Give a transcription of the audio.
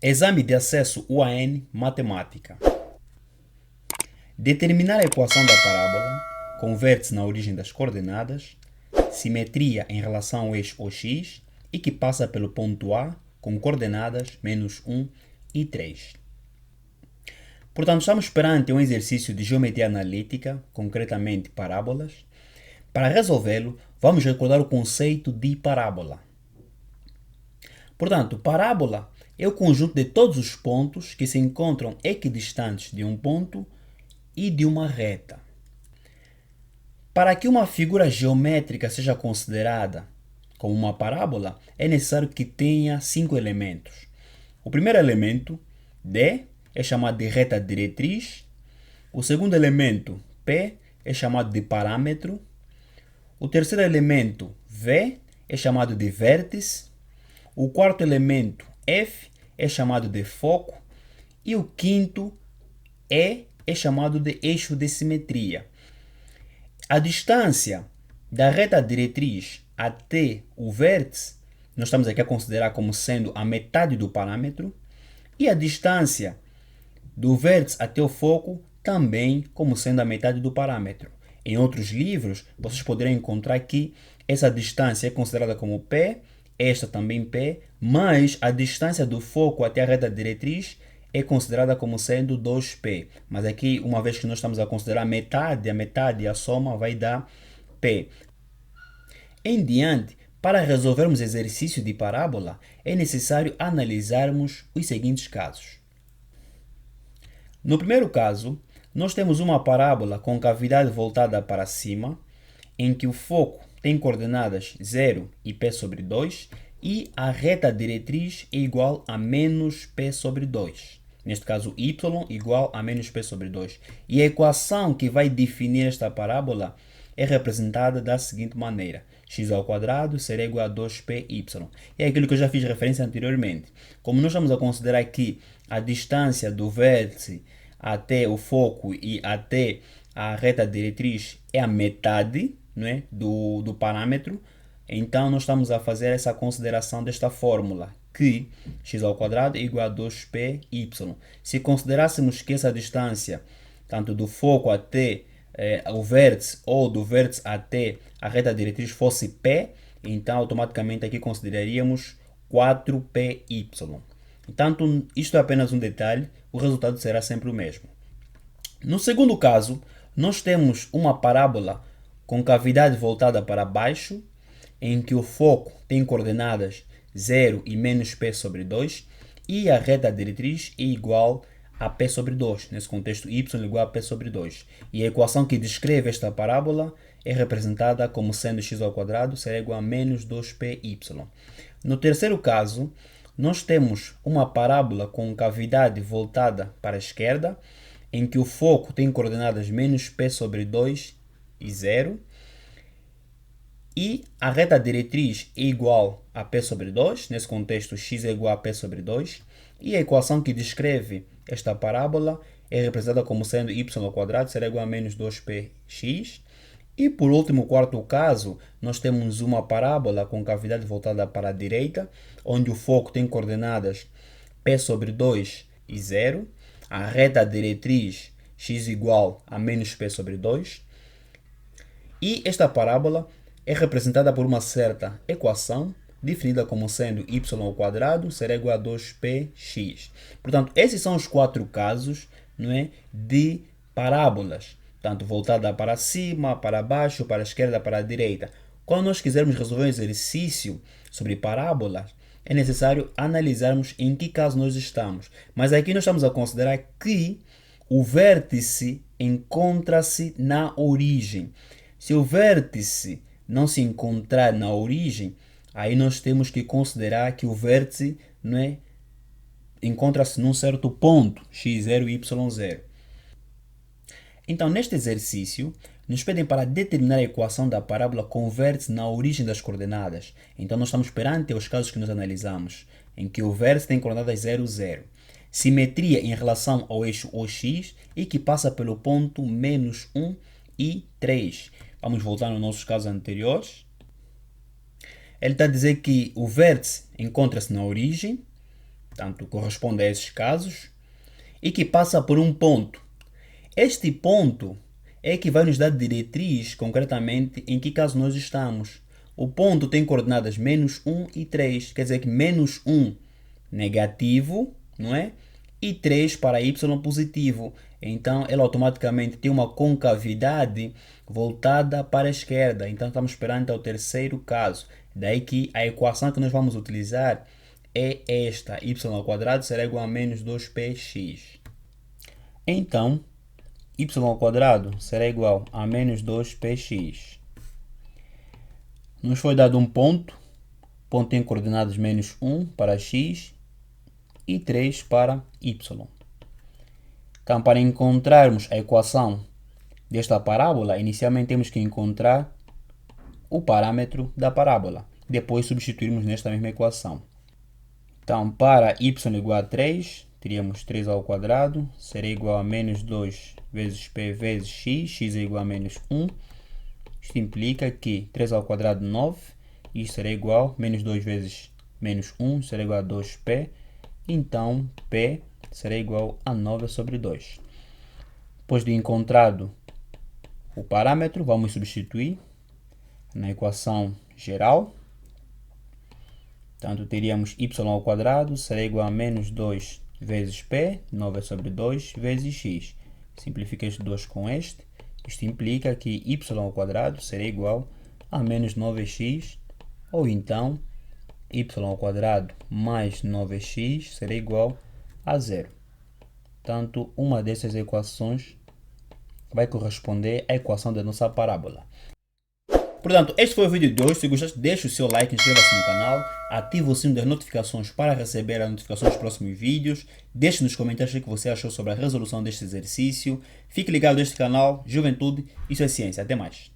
Exame de acesso UAN Matemática. Determinar a equação da parábola com vértice na origem das coordenadas, simetria em relação ao eixo OX e que passa pelo ponto A com coordenadas menos 1 e 3. Portanto, estamos perante um exercício de geometria analítica, concretamente parábolas. Para resolvê-lo, vamos recordar o conceito de parábola. Portanto, parábola é o conjunto de todos os pontos que se encontram equidistantes de um ponto e de uma reta. Para que uma figura geométrica seja considerada como uma parábola, é necessário que tenha 5 elementos. O primeiro elemento, D, é chamado de reta diretriz. O segundo elemento, P, é chamado de parâmetro. O terceiro elemento, V, é chamado de vértice. O quarto elemento, F, é chamado de foco. E o quinto, E, é chamado de eixo de simetria. A distância da reta diretriz até o vértice, nós estamos aqui a considerar como sendo a metade do parâmetro. E a distância do vértice até o foco também como sendo a metade do parâmetro. Em outros livros, vocês poderão encontrar que essa distância é considerada como P, esta também P, mas a distância do foco até a reta diretriz é considerada como sendo 2P. Mas aqui, uma vez que nós estamos a considerar a metade e a soma vai dar P. Em diante, para resolvermos exercício de parábola, é necessário analisarmos os seguintes casos. No primeiro caso, nós temos uma parábola com cavidade voltada para cima, em que o foco tem coordenadas 0 e P sobre 2, e a reta diretriz é igual a menos P sobre 2. Neste caso, y igual a menos P sobre 2. E a equação que vai definir esta parábola é representada da seguinte maneira. X ao quadrado será igual a 2py. É aquilo que eu já fiz referência anteriormente. Como nós estamos a considerar aqui a distância do vértice até o foco e até a reta diretriz é a metade, não é, do parâmetro, então nós estamos a fazer essa consideração desta fórmula, que x ao quadrado é igual a 2py. Se considerássemos que essa distância, tanto do foco até o vértice ou do vértice até a reta diretriz fosse P, então automaticamente aqui consideraríamos 4py. Então, isto é apenas um detalhe, o resultado será sempre o mesmo. No segundo caso, nós temos uma parábola com cavidade voltada para baixo, em que o foco tem coordenadas 0 e menos P sobre 2, e a reta diretriz é igual a P sobre 2, nesse contexto y igual a P sobre 2. E a equação que descreve esta parábola é representada como sendo x ao quadrado será igual a menos 2py. No terceiro caso, nós temos uma parábola com cavidade voltada para a esquerda, em que o foco tem coordenadas menos P sobre 2 e 0, e a reta diretriz é igual a P sobre 2, nesse contexto x é igual a P sobre 2, e a equação que descreve esta parábola é representada como sendo y ao quadrado será igual a menos 2px. E por último, o quarto caso, nós temos uma parábola com cavidade voltada para a direita, onde o foco tem coordenadas P sobre 2 e 0, a reta diretriz x igual a menos P sobre 2, e esta parábola é representada por uma certa equação, definida como sendo y ao quadrado será igual a 2px. Portanto, esses são os 4 casos, não é, de parábolas, tanto voltada para cima, para baixo, para a esquerda, para a direita. Quando nós quisermos resolver um exercício sobre parábolas, é necessário analisarmos em que caso nós estamos. Mas aqui nós estamos a considerar que o vértice encontra-se na origem. Se o vértice não se encontrar na origem, aí nós temos que considerar que o vértice, não é, encontra-se num certo ponto, x0 e y0. Então, neste exercício, nos pedem para determinar a equação da parábola com vértice na origem das coordenadas. Então, nós estamos perante os casos que nós analisamos, em que o vértice tem coordenadas 0, 0. Simetria em relação ao eixo OX e que passa pelo ponto menos 1 e 3. Vamos voltar nos nossos casos anteriores. Ele está a dizer que o vértice encontra-se na origem, Portanto, corresponde a esses casos, e que passa por um ponto. Este ponto é que vai nos dar diretriz, concretamente, em que caso nós estamos. O ponto tem coordenadas menos 1 e 3, quer dizer que menos 1 negativo, não é? E 3 para y positivo. Então, ela automaticamente tem uma concavidade voltada para a esquerda. Então, estamos perante ao terceiro caso. Daí que a equação que nós vamos utilizar é esta. Y² será igual a menos 2px. Então, y² será igual a menos 2px. Nos foi dado um ponto. O ponto tem coordenadas menos 1 para x e 3 para y. Então, para encontrarmos a equação desta parábola, inicialmente temos que encontrar o parâmetro da parábola. Depois substituirmos nesta mesma equação. Então, para y igual a 3, teríamos 3² será igual a menos 2 vezes p vezes x é igual a menos 1. Isto implica que 3² 9, e isto será igual a menos 2 vezes menos 1, será igual a 2p. Então, p será igual a 9 sobre 2. Depois de encontrado o parâmetro, vamos substituir na equação geral. Portanto, teríamos y² será igual a menos 2 vezes p, 9 sobre 2, vezes x. Simplifica este 2 com este. Isto implica que y² será igual a menos 9x, ou então y² mais 9x será igual a 0. Portanto, uma dessas equações vai corresponder à equação da nossa parábola. Portanto, este foi o vídeo de hoje. Se gostaste, deixe o seu like, inscreva-se no canal, ative o sino das notificações para receber as notificações dos próximos vídeos. Deixe nos comentários o que você achou sobre a resolução deste exercício. Fique ligado neste canal, Juventude, isso é ciência. Até mais.